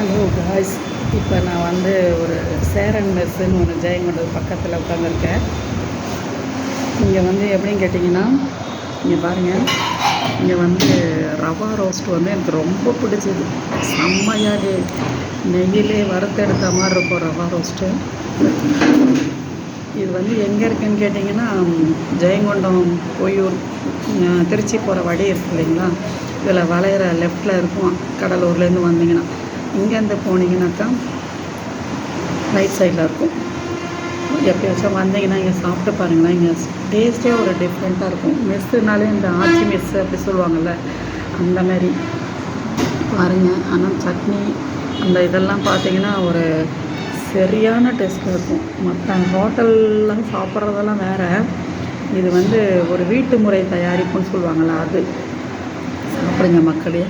Hello guys, இப்போ நான் வந்து ஒரு சேரன் மெஸ்ஸுன்னு ஒன்று ஜெயங்கொண்டது பக்கத்தில் உட்காந்துருக்கேன். இங்கே வந்து எப்படின்னு கேட்டிங்கன்னா, இங்கே பாருங்கள், இங்கே வந்து ரவா ரோஸ்ட் வந்து எனக்கு ரொம்ப பிடிச்சது. செம்மையாக நெய்யிலே வறுத்தெடுத்த மாதிரி இருக்கும் ரவா ரோஸ்ட்டு. இது வந்து எங்கே இருக்குதுன்னு கேட்டிங்கன்னா, ஜெயங்கொண்டம் பொய்யூர் திருச்சி போகிற வழி இருக்குது இல்லைங்களா, இதில் வளையிற லெஃப்டில் இருக்கும். கடலூர்லேருந்து வந்தீங்கன்னா, இங்கேருந்து போனீங்கன்னாக்கா ரைட் சைடில் இருக்கும். எப்போயாச்சும் வந்தீங்கன்னா இங்கே சாப்பிட்டு பாருங்களேன். இங்கே டேஸ்ட்டே ஒரு டிஃப்ரெண்ட்டாக இருக்கும். மெஸ்ஸுனாலே இந்த ஆச்சி மெஸ்ஸு அப்படி சொல்லுவாங்கள்ல, அந்த மாதிரி பாருங்கள். ஆனால் சட்னி அந்த இதெல்லாம் பார்த்தீங்கன்னா ஒரு சரியான டேஸ்ட்டாக இருக்கும். மற்ற ஹோட்டல்லாம் சாப்பிட்றதெல்லாம் வேறு, இது வந்து ஒரு வீட்டு முறை தயாரிப்புன்னு சொல்லுவாங்கள்ல, அது சாப்பிடுங்க மக்களே.